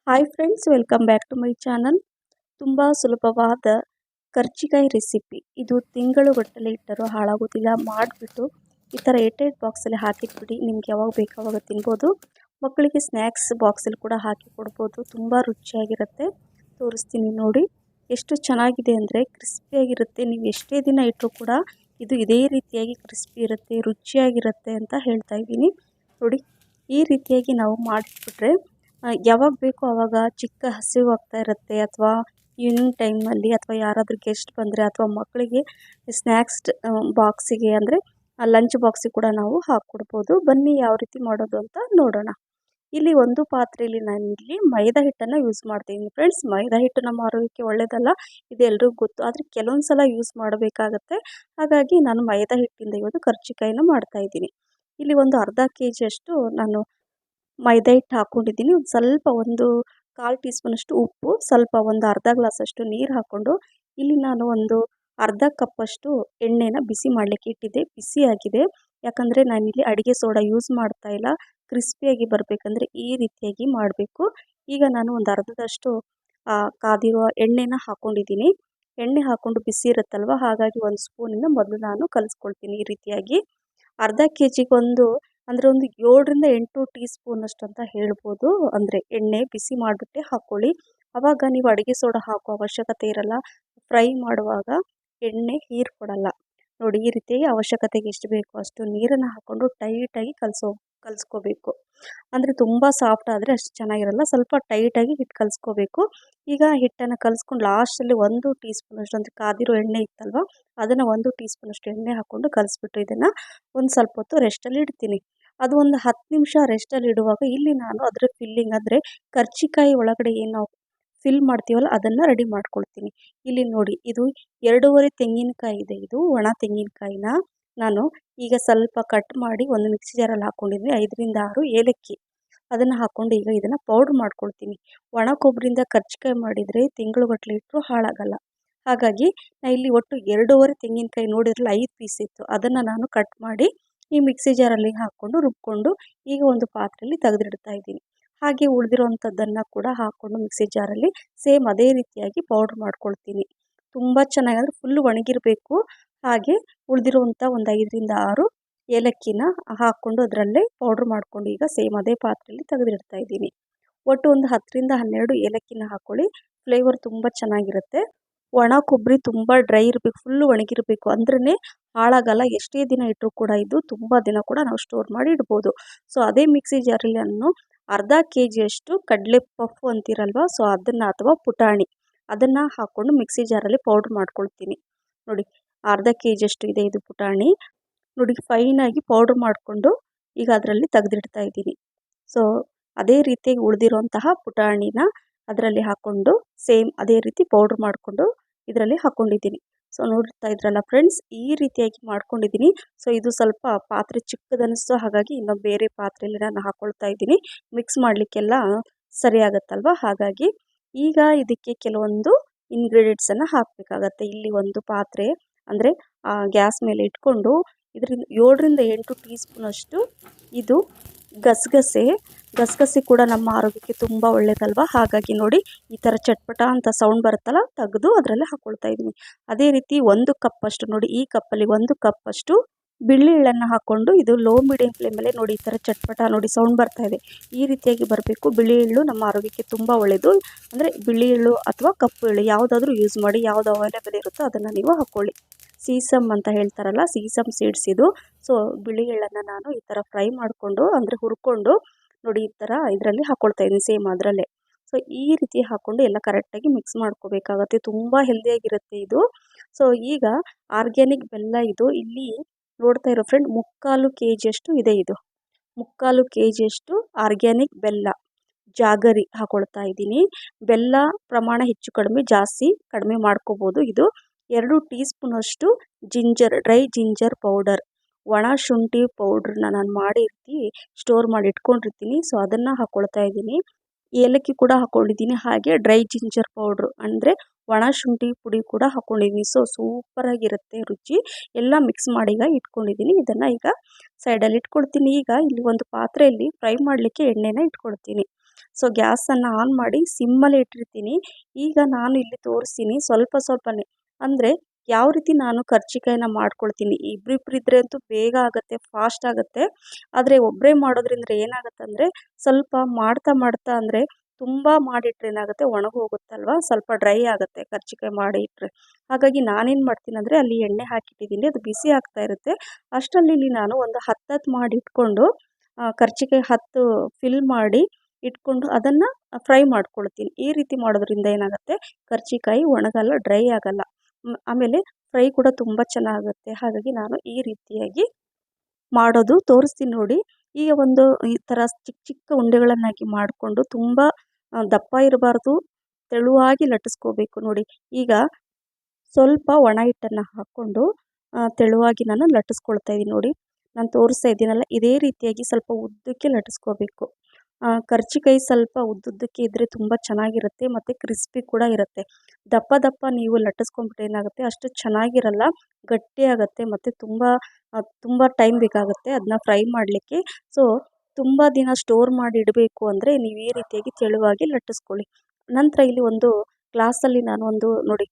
Hi friends, welcome back to my channel. ತುಂಬ ಸುಲಭವಾದ ಕರ್ಜಿಕಾಯಿ recipe. ಇದು ತಿಂಗಳುಗಟ್ಟಲೆ ಇಟ್ಟರೂ ಹಾಳಾಗೋದಿಲ್ಲ. ಮಾಡಿಬಿಟ್ಟು ಈ ಥರ ಏಟೇಟ್ ಬಾಕ್ಸಲ್ಲಿ ಹಾಕಿಟ್ಬಿಡಿ. ನಿಮ್ಗೆ ಯಾವಾಗ ಬೇಕು ಆವಾಗ ತಿನ್ಬೋದು. ಮಕ್ಕಳಿಗೆ ಸ್ನ್ಯಾಕ್ಸ್ ಬಾಕ್ಸಲ್ಲಿ ಕೂಡ ಹಾಕಿ ಕೊಡ್ಬೋದು. ತುಂಬ ರುಚಿಯಾಗಿರುತ್ತೆ. ತೋರಿಸ್ತೀನಿ ನೋಡಿ. ಎಷ್ಟು ಚೆನ್ನಾಗಿದೆ ಅಂದರೆ ಕ್ರಿಸ್ಪಿಯಾಗಿರುತ್ತೆ. ನೀವು ಎಷ್ಟೇ ದಿನ ಇಟ್ಟರೂ ಕೂಡ ಇದು ಇದೇ ರೀತಿಯಾಗಿ ಕ್ರಿಸ್ಪಿ ಇರುತ್ತೆ, ರುಚಿಯಾಗಿರುತ್ತೆ ಅಂತ ಹೇಳ್ತಾ ಇದ್ದೀನಿ. ನೋಡಿ, ಈ ರೀತಿಯಾಗಿ ನಾವು ಮಾಡಿಟ್ಬಿಟ್ರೆ ಯಾವಾಗ ಬೇಕೋ ಆವಾಗ ಚಿಕ್ಕ ಹಸಿವು ಆಗ್ತಾ ಇರುತ್ತೆ, ಅಥವಾ ಈವ್ನಿಂಗ್ ಟೈಮಲ್ಲಿ, ಅಥವಾ ಯಾರಾದರೂ ಗೆಸ್ಟ್ ಬಂದರೆ, ಅಥವಾ ಮಕ್ಕಳಿಗೆ ಸ್ನ್ಯಾಕ್ಸ್ ಬಾಕ್ಸಿಗೆ ಅಂದರೆ ಲಂಚ್ ಬಾಕ್ಸಿಗೆ ಕೂಡ ನಾವು ಹಾಕ್ಕೊಡ್ಬೋದು. ಬನ್ನಿ ಯಾವ ರೀತಿ ಮಾಡೋದು ಅಂತ ನೋಡೋಣ. ಇಲ್ಲಿ ಒಂದು ಪಾತ್ರೆಯಲ್ಲಿ ನಾನಿಲ್ಲಿ ಮೈದಾ ಹಿಟ್ಟನ್ನು ಯೂಸ್ ಮಾಡ್ತೀನಿ ಫ್ರೆಂಡ್ಸ್. ಮೈದಾ ಹಿಟ್ಟು ನಮ್ಮ ಆರೋಗ್ಯಕ್ಕೆ ಒಳ್ಳೆಯದಲ್ಲ, ಇದು ಎಲ್ರಿಗೂ ಗೊತ್ತು. ಆದರೆ ಕೆಲವೊಂದು ಸಲ ಯೂಸ್ ಮಾಡಬೇಕಾಗತ್ತೆ. ಹಾಗಾಗಿ ನಾನು ಮೈದಾ ಹಿಟ್ಟಿಂದ ಇವತ್ತು ಕರ್ಜಿಕಾಯಿನ ಮಾಡ್ತಾಯಿದ್ದೀನಿ. ಇಲ್ಲಿ ಒಂದು ಅರ್ಧ ಕೆಜಿ ಅಷ್ಟು ನಾನು ಮೈದಾ ಹಿಟ್ಟು ಹಾಕ್ಕೊಂಡಿದ್ದೀನಿ. ಒಂದು ಸ್ವಲ್ಪ ಒಂದು 1/4 ಟೀ ಸ್ಪೂನಷ್ಟು ಉಪ್ಪು, ಸ್ವಲ್ಪ ಒಂದು ಅರ್ಧ ಗ್ಲಾಸಷ್ಟು ನೀರು ಹಾಕ್ಕೊಂಡು, ಇಲ್ಲಿ ನಾನು ಒಂದು ಅರ್ಧ ಕಪ್ಪಷ್ಟು ಎಣ್ಣೆನ ಬಿಸಿ ಮಾಡಲಿಕ್ಕೆ ಇಟ್ಟಿದ್ದೆ. ಬಿಸಿಯಾಗಿದೆ. ಯಾಕಂದರೆ ನಾನಿಲ್ಲಿ ಅಡುಗೆ ಸೋಡಾ ಯೂಸ್ ಮಾಡ್ತಾ ಇಲ್ಲ. ಕ್ರಿಸ್ಪಿಯಾಗಿ ಬರಬೇಕಂದ್ರೆ ಈ ರೀತಿಯಾಗಿ ಮಾಡಬೇಕು. ಈಗ ನಾನು ಒಂದು ಅರ್ಧದಷ್ಟು ಕಾದಿರುವ ಎಣ್ಣೆನ ಹಾಕ್ಕೊಂಡಿದ್ದೀನಿ. ಎಣ್ಣೆ ಹಾಕ್ಕೊಂಡು ಬಿಸಿ ಇರುತ್ತಲ್ವ, ಹಾಗಾಗಿ ಒಂದು ಸ್ಪೂನಿಂದ ಮೊದಲು ನಾನು ಕಲಿಸ್ಕೊಳ್ತೀನಿ ಈ ರೀತಿಯಾಗಿ. ಅರ್ಧ ಕೆ ಜಿಗೊಂದು ಅಂದರೆ ಒಂದು 7ರಿಂದ 8 ಟೀ ಸ್ಪೂನಷ್ಟು ಅಂತ ಹೇಳ್ಬೋದು. ಅಂದರೆ ಎಣ್ಣೆ ಬಿಸಿ ಮಾಡಿಬಿಟ್ಟೆ ಹಾಕ್ಕೊಳ್ಳಿ. ಆವಾಗ ನೀವು ಅಡುಗೆ ಸೋಡಾ ಹಾಕೋ ಅವಶ್ಯಕತೆ ಇರಲ್ಲ. ಫ್ರೈ ಮಾಡುವಾಗ ಎಣ್ಣೆ ಹೀರ್ಕೊಡಲ್ಲ. ನೋಡಿ, ಈ ರೀತಿಯಾಗಿ ಅವಶ್ಯಕತೆಗೆ ಎಷ್ಟು ಬೇಕೋ ಅಷ್ಟು ನೀರನ್ನು ಹಾಕ್ಕೊಂಡು ಟೈಟಾಗಿ ಕಲಿಸ್ಕೋಬೇಕು. ಅಂದರೆ ತುಂಬ ಸಾಫ್ಟ್ ಆದರೆ ಅಷ್ಟು ಚೆನ್ನಾಗಿರಲ್ಲ. ಸ್ವಲ್ಪ ಟೈಟಾಗಿ ಹಿಟ್ಟು ಕಲಿಸ್ಕೋಬೇಕು. ಈಗ ಹಿಟ್ಟನ್ನು ಕಲಿಸ್ಕೊಂಡು ಲಾಸ್ಟಲ್ಲಿ 1 ಟೀ ಸ್ಪೂನಷ್ಟು ಅಂದರೆ ಕಾದಿರೋ ಎಣ್ಣೆ ಇತ್ತಲ್ವ, ಅದನ್ನು 1 ಟೀ ಸ್ಪೂನಷ್ಟು ಎಣ್ಣೆ ಹಾಕ್ಕೊಂಡು ಕಲಿಸ್ಬಿಟ್ಟು ಇದನ್ನು ಒಂದು ಸ್ವಲ್ಪ ಹೊತ್ತು ರೆಸ್ಟಲ್ಲಿ ಇಡ್ತೀನಿ. ಅದು ಒಂದು 10 ನಿಮಿಷ ರೆಸ್ಟಲ್ಲಿ ಇಡುವಾಗ ಇಲ್ಲಿ ನಾನು ಅದರ ಫಿಲ್ಲಿಂಗ್ ಅಂದರೆ ಕರ್ಜಿಕಾಯಿ ಒಳಗಡೆ ಏನು ನಾವು ಫಿಲ್ ಮಾಡ್ತೀವಲ್ಲ ಅದನ್ನು ರೆಡಿ ಮಾಡ್ಕೊಳ್ತೀನಿ. ಇಲ್ಲಿ ನೋಡಿ, ಇದು 2.5 ತೆಂಗಿನಕಾಯಿ ಇದೆ. ಇದು ಒಣ ತೆಂಗಿನಕಾಯಿನ ನಾನು ಈಗ ಸ್ವಲ್ಪ ಕಟ್ ಮಾಡಿ ಒಂದು ಮಿಕ್ಸಿ ಜಾರಲ್ಲಿ ಹಾಕ್ಕೊಂಡಿದ್ದೀನಿ. 5ರಿಂದ 6 ಏಲಕ್ಕಿ ಅದನ್ನು ಹಾಕ್ಕೊಂಡು ಈಗ ಇದನ್ನು ಪೌಡ್ರ್ ಮಾಡ್ಕೊಳ್ತೀನಿ. ಒಣ ಕೊಬ್ಬರಿಯಿಂದ ಕರ್ಜಿಕಾಯಿ ಮಾಡಿದರೆ ತಿಂಗಳುಗಟ್ಟಲೆ ಇಟ್ಟರೂ ಹಾಳಾಗಲ್ಲ. ಹಾಗಾಗಿ ನಾನು ಇಲ್ಲಿ ಒಟ್ಟು 2.5 ತೆಂಗಿನಕಾಯಿ ನೋಡಿದ್ರಲ್ಲ 5 ಪೀಸ್ ಇತ್ತು, ಅದನ್ನು ನಾನು ಕಟ್ ಮಾಡಿ ಈ ಮಿಕ್ಸಿ ಜಾರಲ್ಲಿ ಹಾಕ್ಕೊಂಡು ರುಬ್ಕೊಂಡು ಈಗ ಒಂದು ಪಾತ್ರೆಯಲ್ಲಿ ತೆಗೆದಿಡ್ತಾ ಇದ್ದೀನಿ. ಹಾಗೆ ಉಳಿದಿರೋವಂಥದ್ದನ್ನು ಕೂಡ ಹಾಕ್ಕೊಂಡು ಮಿಕ್ಸಿ ಜಾರಲ್ಲಿ ಸೇಮ್ ಅದೇ ರೀತಿಯಾಗಿ ಪೌಡ್ರ್ ಮಾಡ್ಕೊಳ್ತೀನಿ. ತುಂಬ ಚೆನ್ನಾಗಿ ಅಂದರೆ ಫುಲ್ಲು ಒಣಗಿರಬೇಕು. ಹಾಗೆ ಉಳಿದಿರುವಂಥ ಒಂದು 5ರಿಂದ 6 ಏಲಕ್ಕಿನ ಹಾಕ್ಕೊಂಡು ಅದರಲ್ಲೇ ಪೌಡ್ರ್ ಮಾಡಿಕೊಂಡು ಈಗ ಸೇಮ್ ಅದೇ ಪಾತ್ರೆಯಲ್ಲಿ ತೆಗೆದಿಡ್ತಾ ಇದ್ದೀನಿ. ಒಟ್ಟು ಒಂದು 10ರಿಂದ 12 ಏಲಕ್ಕಿನ ಹಾಕ್ಕೊಳ್ಳಿ. ಫ್ಲೇವರ್ ತುಂಬ ಚೆನ್ನಾಗಿರುತ್ತೆ. ಒಣ ಕೊಬ್ಬರಿ ತುಂಬ ಡ್ರೈ ಇರಬೇಕು, ಫುಲ್ಲು ಒಣಗಿರಬೇಕು, ಅಂದ್ರೇ ಹಾಳಾಗಲ್ಲ. ಎಷ್ಟೇ ದಿನ ಇಟ್ಟರೂ ಕೂಡ ಇದು ತುಂಬ ದಿನ ಕೂಡ ನಾವು ಸ್ಟೋರ್ ಮಾಡಿ ಇಡ್ಬೋದು. ಸೊ ಅದೇ ಮಿಕ್ಸಿ ಜಾರಲ್ಲಿ ನಾನು ಅರ್ಧ ಕೆ ಜಿಯಷ್ಟು ಕಡಲೆ ಪಫು ಅಂತೀರಲ್ವ, ಸೊ ಅದನ್ನು ಅಥವಾ ಪುಟಾಣಿ ಅದನ್ನು ಹಾಕ್ಕೊಂಡು ಮಿಕ್ಸಿ ಜಾರಲ್ಲಿ ಪೌಡ್ರ್ ಮಾಡ್ಕೊಳ್ತೀನಿ. ನೋಡಿ, ಅರ್ಧ ಕೆ ಜಿಯಷ್ಟು ಇದೆ ಇದು ಪುಟಾಣಿ. ನೋಡಿ, ಫೈನಾಗಿ ಪೌಡ್ರ್ ಮಾಡಿಕೊಂಡು ಈಗ ಅದರಲ್ಲಿ ತೆಗೆದಿಡ್ತಾ ಇದ್ದೀನಿ. ಸೊ ಅದೇ ರೀತಿಯಾಗಿ ಉಳಿದಿರುವಂತಹ ಪುಟಾಣಿನ ಅದರಲ್ಲಿ ಹಾಕ್ಕೊಂಡು ಸೇಮ್ ಅದೇ ರೀತಿ ಪೌಡ್ರ್ ಮಾಡಿಕೊಂಡು ಇದರಲ್ಲಿ ಹಾಕ್ಕೊಂಡಿದ್ದೀನಿ. ಸೊ ನೋಡ್ತಾ ಇದ್ರಲ್ಲ ಫ್ರೆಂಡ್ಸ್, ಈ ರೀತಿಯಾಗಿ ಮಾಡ್ಕೊಂಡಿದ್ದೀನಿ. ಸೊ ಇದು ಸ್ವಲ್ಪ ಪಾತ್ರೆ ಚಿಕ್ಕದನಿಸ್ತು, ಹಾಗಾಗಿ ಇನ್ನೊಂದು ಬೇರೆ ಪಾತ್ರೆಯಲ್ಲಿ ನಾನು ಹಾಕ್ಕೊಳ್ತಾ ಇದ್ದೀನಿ. ಮಿಕ್ಸ್ ಮಾಡಲಿಕ್ಕೆಲ್ಲ ಸರಿ ಆಗುತ್ತಲ್ವ, ಹಾಗಾಗಿ ಈಗ ಇದಕ್ಕೆ ಕೆಲವೊಂದು ಇಂಗ್ರೀಡಿಯೆಂಟ್ಸನ್ನು ಹಾಕಬೇಕಾಗತ್ತೆ. ಇಲ್ಲಿ ಒಂದು ಪಾತ್ರೆ ಅಂದರೆ ಗ್ಯಾಸ್ ಮೇಲೆ ಇಟ್ಕೊಂಡು ಇದರಿಂದ 7ರಿಂದ 8 ಟೀ ಸ್ಪೂನಷ್ಟು ಇದು ಗಸಗಸೆ ಕೂಡ ನಮ್ಮ ಆರೋಗ್ಯಕ್ಕೆ ತುಂಬ ಒಳ್ಳೆಯದಲ್ವ. ಹಾಗಾಗಿ ನೋಡಿ, ಈ ಥರ ಚಟ್ಪಟ ಅಂತ ಸೌಂಡ್ ಬರುತ್ತಲ್ಲ, ತೆಗೆದು ಅದರಲ್ಲೇ ಹಾಕ್ಕೊಳ್ತಾ ಇದ್ದೀನಿ. ಅದೇ ರೀತಿ 1 ಕಪ್ಪಷ್ಟು ನೋಡಿ, ಈ ಕಪ್ಪಲ್ಲಿ 1 ಕಪ್ಪಷ್ಟು ಬಿಳಿ ಎಳ್ಳನ್ನು ಹಾಕ್ಕೊಂಡು ಇದು ಲೋ ಮೀಡಿಯಂ ಫ್ಲೇಮಲ್ಲೇ ನೋಡಿ, ಈ ಥರ ಚಟ್ಪಟ ನೋಡಿ ಸೌಂಡ್ ಬರ್ತಾ ಇದೆ. ಈ ರೀತಿಯಾಗಿ ಬರಬೇಕು. ಬಿಳಿ ಎಳ್ಳು ನಮ್ಮ ಆರೋಗ್ಯಕ್ಕೆ ತುಂಬ ಒಳ್ಳೆಯದು. ಅಂದರೆ ಬಿಳಿ ಎಳ್ಳು ಅಥವಾ ಕಪ್ಪು ಎಳ್ಳು ಯಾವುದಾದ್ರೂ ಯೂಸ್ ಮಾಡಿ, ಯಾವುದು ಅವೈಲೇಬಲ್ ಇರುತ್ತೋ ಅದನ್ನು ನೀವು ಹಾಕ್ಕೊಳ್ಳಿ. ಸೀಸಮ್ ಅಂತ ಹೇಳ್ತಾರಲ್ಲ, ಸೀಸಮ್ ಸೀಡ್ಸ್ ಇದು. ಸೊ ಬಿಳಿ ಎಳ್ಳನ್ನು ನಾನು ಈ ಥರ ಫ್ರೈ ಮಾಡಿಕೊಂಡು ಅಂದರೆ ಹುರ್ಕೊಂಡು ನೋಡಿ ಈ ಥರ ಇದರಲ್ಲಿ ಹಾಕ್ಕೊಳ್ತಾ ಇದ್ದೀನಿ, ಸೇಮ್ ಅದರಲ್ಲೇ. ಸೊ ಈ ರೀತಿ ಹಾಕ್ಕೊಂಡು ಎಲ್ಲ ಕರೆಕ್ಟಾಗಿ ಮಿಕ್ಸ್ ಮಾಡ್ಕೋಬೇಕಾಗತ್ತೆ. ತುಂಬ ಹೆಲ್ದಿಯಾಗಿರುತ್ತೆ ಇದು. ಸೊ ಈಗ ಆರ್ಗ್ಯಾನಿಕ್ ಬೆಲ್ಲ ಇದು ಇಲ್ಲಿ ನೋಡ್ತಾ ಇರೋ ಫ್ರೆಂಡ್ 3/4 ಕೆ ಜಿಯಷ್ಟು ಇದೆ. ಇದು 3/4 ಕೆ ಜಿಯಷ್ಟು ಆರ್ಗ್ಯಾನಿಕ್ ಬೆಲ್ಲ ಜಾಗರಿ ಹಾಕ್ಕೊಳ್ತಾ ಇದ್ದೀನಿ. ಬೆಲ್ಲ ಪ್ರಮಾಣ ಹೆಚ್ಚು ಕಡಿಮೆ ಮಾಡ್ಕೋಬೋದು. ಇದು 2 ಟೀ ಸ್ಪೂನಷ್ಟು ಡ್ರೈ ಜಿಂಜರ್ ಪೌಡರ್, ಒಣ ಶುಂಠಿ ಪೌಡ್ರನ್ನ ನಾನು ಸ್ಟೋರ್ ಮಾಡಿ ಇಟ್ಕೊಂಡಿರ್ತೀನಿ. ಸೊ ಅದನ್ನು ಹಾಕ್ಕೊಳ್ತಾ ಇದ್ದೀನಿ. ಏಲಕ್ಕಿ ಕೂಡ ಹಾಕ್ಕೊಂಡಿದ್ದೀನಿ. ಹಾಗೆ ಡ್ರೈ ಜಿಂಜರ್ ಪೌಡ್ರು ಅಂದರೆ ಒಣ ಶುಂಠಿ ಪುಡಿ ಕೂಡ ಹಾಕ್ಕೊಂಡಿದ್ದೀನಿ. ಸೊ ಸೂಪರಾಗಿರುತ್ತೆ ರುಚಿ. ಎಲ್ಲ ಮಿಕ್ಸ್ ಮಾಡಿ ಈಗ ಇಟ್ಕೊಂಡಿದ್ದೀನಿ. ಇದನ್ನು ಈಗ ಸೈಡಲ್ಲಿ ಇಟ್ಕೊಳ್ತೀನಿ. ಈಗ ಇಲ್ಲಿ ಒಂದು ಪಾತ್ರೆಯಲ್ಲಿ ಫ್ರೈ ಮಾಡಲಿಕ್ಕೆ ಎಣ್ಣೆನ ಇಟ್ಕೊಳ್ತೀನಿ. ಸೊ ಗ್ಯಾಸನ್ನು ಆನ್ ಮಾಡಿ ಸಿಮ್ಮಲ್ಲಿ ಇಟ್ಟಿರ್ತೀನಿ. ಈಗ ನಾನು ಇಲ್ಲಿ ತೋರಿಸ್ತೀನಿ ಸ್ವಲ್ಪ ಸ್ವಲ್ಪನೇ, ಅಂದರೆ ಯಾವ ರೀತಿ ನಾನು ಕರ್ಜಿಕಾಯಿನ ಮಾಡ್ಕೊಳ್ತೀನಿ. ಇಬ್ಬರಿಬ್ಬರು ಇದ್ದರೆ ಅಂತೂ ಬೇಗ ಆಗುತ್ತೆ, ಫಾಸ್ಟ್ ಆಗುತ್ತೆ. ಆದರೆ ಒಬ್ಬರೇ ಮಾಡೋದ್ರಿಂದ ಏನಾಗುತ್ತೆ ಅಂದರೆ ಸ್ವಲ್ಪ ಮಾಡ್ತಾ ಮಾಡ್ತಾ ಅಂದರೆ ತುಂಬ ಮಾಡಿಟ್ರೆ ಏನಾಗುತ್ತೆ, ಒಣಗೋಗುತ್ತಲ್ವ, ಸ್ವಲ್ಪ ಡ್ರೈ ಆಗುತ್ತೆ ಕರ್ಜಿಕಾಯಿ ಮಾಡಿ ಇಟ್ಟರೆ. ಹಾಗಾಗಿ ನಾನೇನು ಮಾಡ್ತೀನಿ ಅಂದರೆ ಅಲ್ಲಿ ಎಣ್ಣೆ ಹಾಕಿಟ್ಟಿದ್ದೀನಿ, ಅದು ಬಿಸಿ ಆಗ್ತಾ ಇರುತ್ತೆ. ಅಷ್ಟರಲ್ಲಿ ಇಲ್ಲಿ ನಾನು ಒಂದು 10 ಮಾಡಿ ಇಟ್ಕೊಂಡು ಕರ್ಜಿಕಾಯಿ 10 ಫಿಲ್ ಮಾಡಿ ಇಟ್ಕೊಂಡು ಅದನ್ನು ಫ್ರೈ ಮಾಡ್ಕೊಳ್ತೀನಿ. ಈ ರೀತಿ ಮಾಡೋದ್ರಿಂದ ಏನಾಗುತ್ತೆ, ಕರ್ಜಿಕಾಯಿ ಒಣಗಲ್ಲ, ಡ್ರೈ ಆಗಲ್ಲ. ಆಮೇಲೆ ಫ್ರೈ ಕೂಡ ತುಂಬ ಚೆನ್ನಾಗುತ್ತೆ. ಹಾಗಾಗಿ ನಾನು ಈ ರೀತಿಯಾಗಿ ಮಾಡೋದು ತೋರಿಸ್ತೀನಿ ನೋಡಿ. ಈಗ ಒಂದು ಈ ಥರ ಚಿಕ್ಕ ಚಿಕ್ಕ ಉಂಡೆಗಳನ್ನಾಗಿ ಮಾಡಿಕೊಂಡು ತುಂಬ ದಪ್ಪ ಇರಬಾರ್ದು, ತೆಳುವಾಗಿ ಲಟ್ಟಿಸ್ಕೋಬೇಕು ನೋಡಿ. ಈಗ ಸ್ವಲ್ಪ ಒಣ ಹಿಟ್ಟನ್ನು ಹಾಕ್ಕೊಂಡು ತೆಳುವಾಗಿ ನಾನು ಲಟ್ಟಿಸ್ಕೊಳ್ತಾ ಇದ್ದೀನಿ ನೋಡಿ. ನಾನು ತೋರಿಸ್ತಾ ಇದ್ದೀನಲ್ಲ, ಇದೇ ರೀತಿಯಾಗಿ ಸ್ವಲ್ಪ ಉದ್ದಕ್ಕೆ ಲಟ್ಟಿಸ್ಕೋಬೇಕು. ಕರ್ಜಿಕಾಯಿ ಸ್ವಲ್ಪ ಉದ್ದುದ್ದಕ್ಕೆ ಇದ್ದರೆ ತುಂಬ ಚೆನ್ನಾಗಿರುತ್ತೆ ಮತ್ತು ಕ್ರಿಸ್ಪಿ ಕೂಡ ಇರುತ್ತೆ. ದಪ್ಪ ದಪ್ಪ ನೀವು ಲಟ್ಟಿಸ್ಕೊಂಡ್ಬಿಟ್ರೆ ಏನಾಗುತ್ತೆ, ಅಷ್ಟು ಚೆನ್ನಾಗಿರಲ್ಲ, ಗಟ್ಟಿಯಾಗುತ್ತೆ ಮತ್ತು ತುಂಬ ಟೈಮ್ ಬೇಕಾಗುತ್ತೆ ಅದನ್ನ ಫ್ರೈ ಮಾಡಲಿಕ್ಕೆ. ಸೊ ತುಂಬ ದಿನ ಸ್ಟೋರ್ ಮಾಡಿ ಇಡಬೇಕು ಅಂದರೆ ನೀವು ಈ ರೀತಿಯಾಗಿ ತೆಳುವಾಗಿ ಲಟ್ಟಿಸ್ಕೊಳ್ಳಿ. ನಂತರ ಇಲ್ಲಿ ಒಂದು ಗ್ಲಾಸಲ್ಲಿ ನಾನು ಒಂದು ನೋಡಿ,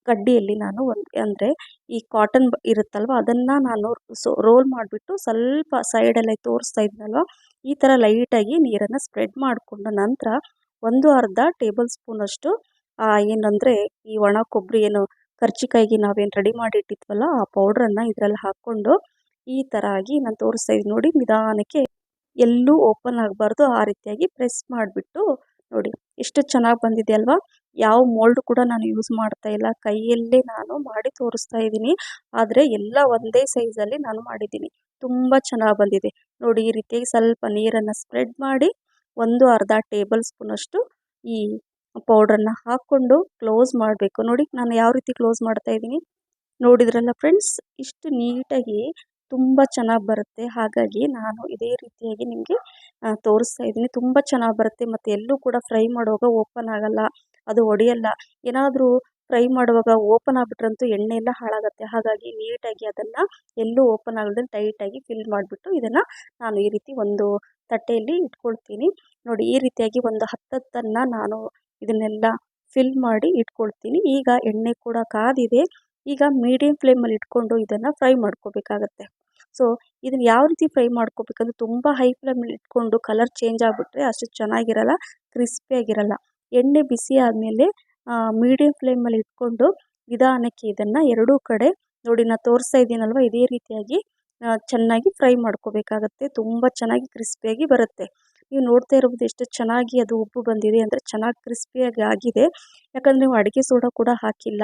ಕಡ್ಡಿಯಲ್ಲಿ ನಾನು ಅಂದರೆ ಈ ಕಾಟನ್ ಇರುತ್ತಲ್ವ, ಅದನ್ನು ನಾನು ರೋಲ್ ಮಾಡಿಬಿಟ್ಟು ಸ್ವಲ್ಪ ಸೈಡಲ್ಲಿ ತೋರಿಸ್ತಾ ಇದ್ನಲ್ವ, ಈ ಥರ ಲೈಟಾಗಿ ನೀರನ್ನು ಸ್ಪ್ರೆಡ್ ಮಾಡಿಕೊಂಡು ನಂತರ ಅರ್ಧ ಟೇಬಲ್ ಸ್ಪೂನಷ್ಟು ಏನಂದರೆ ಈ ಒಣ ಕೊಬ್ಬರಿ ಏನು ಕರ್ಜಿಕಾಯಿಗೆ ನಾವೇನು ರೆಡಿ ಮಾಡಿ ಇಟ್ಟಿದ್ವಲ್ಲ ಆ ಪೌಡ್ರನ್ನು ಇದರಲ್ಲಿ ಹಾಕ್ಕೊಂಡು ಈ ಥರ ಆಗಿ ನಾನು ತೋರಿಸ್ತಾ ಇದ್ದೀನಿ ನೋಡಿ. ನಿಧಾನಕ್ಕೆ ಎಲ್ಲೂ ಓಪನ್ ಆಗಬಾರ್ದು, ಆ ರೀತಿಯಾಗಿ ಪ್ರೆಸ್ ಮಾಡಿಬಿಟ್ಟು ನೋಡಿ ಎಷ್ಟು ಚೆನ್ನಾಗಿ ಬಂದಿದೆ ಅಲ್ವಾ. ಯಾವ ಮೋಲ್ಡ್ ಕೂಡ ನಾನು ಯೂಸ್ ಮಾಡ್ತಾ ಇಲ್ಲ, ಕೈಯಲ್ಲೇ ನಾನು ಮಾಡಿ ತೋರಿಸ್ತಾ ಇದ್ದೀನಿ. ಆದರೆ ಎಲ್ಲ ಒಂದೇ ಸೈಜಲ್ಲಿ ನಾನು ಮಾಡಿದ್ದೀನಿ, ತುಂಬ ಚೆನ್ನಾಗಿ ಬಂದಿದೆ ನೋಡಿ. ಈ ರೀತಿಯಾಗಿ ಸ್ವಲ್ಪ ನೀರನ್ನು ಸ್ಪ್ರೆಡ್ ಮಾಡಿ ಅರ್ಧ ಟೇಬಲ್ ಸ್ಪೂನಷ್ಟು ಈ ಪೌಡ್ರನ್ನು ಹಾಕ್ಕೊಂಡು ಕ್ಲೋಸ್ ಮಾಡಬೇಕು ನೋಡಿ. ನಾನು ಯಾವ ರೀತಿ ಕ್ಲೋಸ್ ಮಾಡ್ತಾ ಇದ್ದೀನಿ ನೋಡಿದ್ರಲ್ಲ ಫ್ರೆಂಡ್ಸ್, ಇಷ್ಟು ನೀಟಾಗಿ ತುಂಬ ಚೆನ್ನಾಗಿ ಬರುತ್ತೆ. ಹಾಗಾಗಿ ನಾನು ಇದೇ ರೀತಿಯಾಗಿ ನಿಮಗೆ ತೋರಿಸ್ತಾ ಇದ್ದೀನಿ. ತುಂಬ ಚೆನ್ನಾಗಿ ಬರುತ್ತೆ ಮತ್ತು ಎಲ್ಲೂ ಕೂಡ ಫ್ರೈ ಮಾಡುವಾಗ ಓಪನ್ ಆಗಲ್ಲ, ಅದು ಒಡೆಯಲ್ಲ. ಏನಾದರೂ ಫ್ರೈ ಮಾಡುವಾಗ ಓಪನ್ ಆಗಿಬಿಟ್ರಂತೂ ಎಣ್ಣೆ ಎಲ್ಲ ಹಾಳಾಗುತ್ತೆ. ಹಾಗಾಗಿ ನೀಟಾಗಿ ಅದನ್ನು ಎಲ್ಲೂ ಓಪನ್ ಆಗದೆ ಟೈಟಾಗಿ ಫಿಲ್ ಮಾಡಿಬಿಟ್ಟು ಇದನ್ನು ನಾನು ಈ ರೀತಿ ಒಂದು ತಟ್ಟೆಯಲ್ಲಿ ಇಟ್ಕೊಳ್ತೀನಿ ನೋಡಿ. ಈ ರೀತಿಯಾಗಿ ಒಂದು 10 ನಾನು ಇದನ್ನೆಲ್ಲ ಫಿಲ್ ಮಾಡಿ ಇಟ್ಕೊಳ್ತೀನಿ. ಈಗ ಎಣ್ಣೆ ಕೂಡ ಕಾದಿದೆ. ಈಗ ಮೀಡಿಯಮ್ ಫ್ಲೇಮಲ್ಲಿ ಇಟ್ಕೊಂಡು ಇದನ್ನು ಫ್ರೈ ಮಾಡ್ಕೋಬೇಕಾಗತ್ತೆ. ಸೊ ಇದನ್ನು ಯಾವ ರೀತಿ ಫ್ರೈ ಮಾಡ್ಕೋಬೇಕಂದ್ರೆ ತುಂಬ ಹೈ ಫ್ಲೇಮಲ್ಲಿ ಇಟ್ಕೊಂಡು ಕಲರ್ ಚೇಂಜ್ ಆಗಿಬಿಟ್ರೆ ಅಷ್ಟು ಚೆನ್ನಾಗಿರಲ್ಲ, ಕ್ರಿಸ್ಪಿಯಾಗಿರಲ್ಲ. ಎಣ್ಣೆ ಬಿಸಿ ಆದಮೇಲೆ ಮೀಡಿಯಮ್ ಫ್ಲೇಮಲ್ಲಿ ಇಟ್ಕೊಂಡು ನಿಧಾನಕ್ಕೆ ಇದನ್ನು ಎರಡೂ ಕಡೆ ನೋಡಿ ನಾನು ತೋರಿಸ್ತಾ ಇದ್ದೀನಲ್ವ, ಇದೇ ರೀತಿಯಾಗಿ ಚೆನ್ನಾಗಿ ಫ್ರೈ ಮಾಡ್ಕೋಬೇಕಾಗತ್ತೆ. ತುಂಬ ಚೆನ್ನಾಗಿ ಕ್ರಿಸ್ಪಿಯಾಗಿ ಬರುತ್ತೆ. ನೀವು ನೋಡ್ತಾ ಇರ್ಬೋದು ಎಷ್ಟು ಚೆನ್ನಾಗಿ ಅದು ಉಬ್ಬು ಬಂದಿದೆ ಅಂದರೆ ಚೆನ್ನಾಗಿ ಕ್ರಿಸ್ಪಿಯಾಗಿ ಆಗಿದೆ. ಯಾಕಂದರೆ ನೀವು ಅಡುಗೆ ಸೋಡಾ ಕೂಡ ಹಾಕಿಲ್ಲ,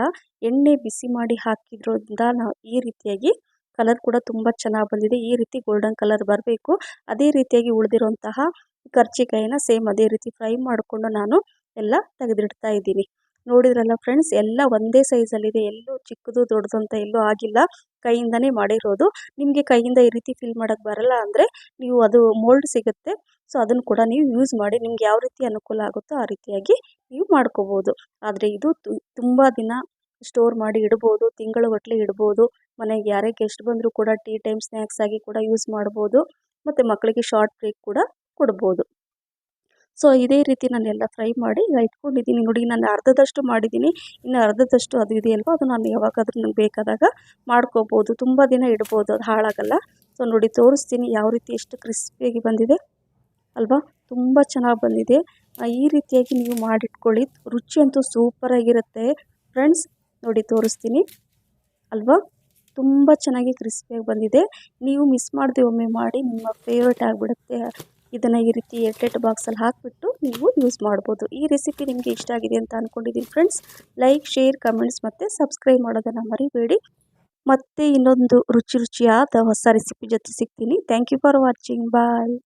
ಎಣ್ಣೆ ಬಿಸಿ ಮಾಡಿ ಹಾಕಿದ್ರಿಂದ ನಾವು ಈ ರೀತಿಯಾಗಿ ಕಲರ್ ಕೂಡ ತುಂಬ ಚೆನ್ನಾಗಿ ಬಂದಿದೆ. ಈ ರೀತಿ ಗೋಲ್ಡನ್ ಕಲರ್ ಬರಬೇಕು. ಅದೇ ರೀತಿಯಾಗಿ ಉಳಿದಿರುವಂತಹ ಕರ್ಜಿಕಾಯಿನ ಸೇಮ್ ಅದೇ ರೀತಿ ಫ್ರೈ ಮಾಡಿಕೊಂಡು ನಾನು ಎಲ್ಲ ತೆಗೆದಿಡ್ತಾ ಇದ್ದೀನಿ. ನೋಡಿದ್ರಲ್ಲ ಫ್ರೆಂಡ್ಸ್, ಎಲ್ಲ ಒಂದೇ ಸೈಜಲ್ಲಿದೆ, ಎಲ್ಲೂ ಚಿಕ್ಕದು ದೊಡ್ಡದು ಅಂತ ಎಲ್ಲೂ ಆಗಿಲ್ಲ, ಕೈಯಿಂದನೇ ಮಾಡಿರೋದು. ನಿಮಗೆ ಕೈಯಿಂದ ಈ ರೀತಿ ಫಿಲ್ ಮಾಡೋಕ್ಕೆ ಬರಲ್ಲ ಅಂದರೆ ನೀವು ಅದು ಮೋಲ್ಡ್ ಸಿಗುತ್ತೆ, ಸೊ ಅದನ್ನು ಕೂಡ ನೀವು ಯೂಸ್ ಮಾಡಿ. ನಿಮ್ಗೆ ಯಾವ ರೀತಿ ಅನುಕೂಲ ಆಗುತ್ತೋ ಆ ರೀತಿಯಾಗಿ ನೀವು ಮಾಡ್ಕೋಬೋದು. ಆದರೆ ಇದು ತುಂಬ ದಿನ ಸ್ಟೋರ್ ಮಾಡಿ ಇಡ್ಬೋದು, ತಿಂಗಳುಗಟ್ಟಲೆ ಇಡ್ಬೋದು. ಮನೆಗೆ ಯಾರೇ ಗೆಸ್ಟ್ ಬಂದರೂ ಕೂಡ ಟೀ ಟೈಮ್ ಸ್ನ್ಯಾಕ್ಸ್ ಆಗಿ ಕೂಡ ಯೂಸ್ ಮಾಡ್ಬೋದು ಮತ್ತು ಮಕ್ಕಳಿಗೆ ಶಾರ್ಟ್ ಬ್ರೇಕ್ ಕೂಡ ಕೊಡ್ಬೋದು. ಸೊ ಇದೇ ರೀತಿ ನಾನು ಎಲ್ಲ ಫ್ರೈ ಮಾಡಿ ಈಗ ಇಟ್ಕೊಂಡಿದ್ದೀನಿ ನೋಡಿ. ನಾನು ಅರ್ಧದಷ್ಟು ಮಾಡಿದ್ದೀನಿ, ಇನ್ನು ಅರ್ಧದಷ್ಟು ಅದು ಇದೆಯಲ್ವ, ಅದು ನಾನು ಯಾವಾಗಾದ್ರೂ ನನಗೆ ಬೇಕಾದಾಗ ಮಾಡ್ಕೋಬೋದು, ತುಂಬ ದಿನ ಇಡ್ಬೋದು, ಅದು ಹಾಳಾಗಲ್ಲ. ಸೊ ನೋಡಿ ತೋರಿಸ್ತೀನಿ ಯಾವ ರೀತಿ ಎಷ್ಟು ಕ್ರಿಸ್ಪಿಯಾಗಿ ಬಂದಿದೆ ಅಲ್ವಾ, ತುಂಬ ಚೆನ್ನಾಗಿ ಬಂದಿದೆ. ಈ ರೀತಿಯಾಗಿ ನೀವು ಮಾಡಿಟ್ಕೊಳ್ಳಿ, ರುಚಿ ಅಂತೂ ಸೂಪರಾಗಿರುತ್ತೆ ಫ್ರೆಂಡ್ಸ್. ನೋಡಿ ತೋರಿಸ್ತೀನಿ ಅಲ್ವಾ, ತುಂಬ ಚೆನ್ನಾಗಿ ಕ್ರಿಸ್ಪಿಯಾಗಿ ಬಂದಿದೆ. ನೀವು ಮಿಸ್ ಮಾಡದೆ ಒಮ್ಮೆ ಮಾಡಿ, ನಿಮ್ಮ ಫೇವ್ರೇಟ್ ಆಗಿಬಿಡುತ್ತೆ. ಇದನ್ನು ಈ ರೀತಿ ಏರ್ಟೈಟ್ ಬಾಕ್ಸಲ್ಲಿ ಹಾಕಿಬಿಟ್ಟು ನೀವು ಯೂಸ್ ಮಾಡ್ಬೋದು. ಈ ರೆಸಿಪಿ ನಿಮಗೆ ಇಷ್ಟ ಆಗಿದೆ ಅಂತ ಅಂದ್ಕೊಂಡಿದ್ದೀನಿ ಫ್ರೆಂಡ್ಸ್. ಲೈಕ್, ಶೇರ್, ಕಮೆಂಟ್ಸ್ ಮತ್ತು ಸಬ್ಸ್ಕ್ರೈಬ್ ಮಾಡೋದನ್ನು ಮರಿಬೇಡಿ. ಮತ್ತೆ ಇನ್ನೊಂದು ರುಚಿಯಾದ ಹೊಸ ರೆಸಿಪಿ ಜೊತೆ ಸಿಗ್ತೀನಿ. Thank you for watching. Bye.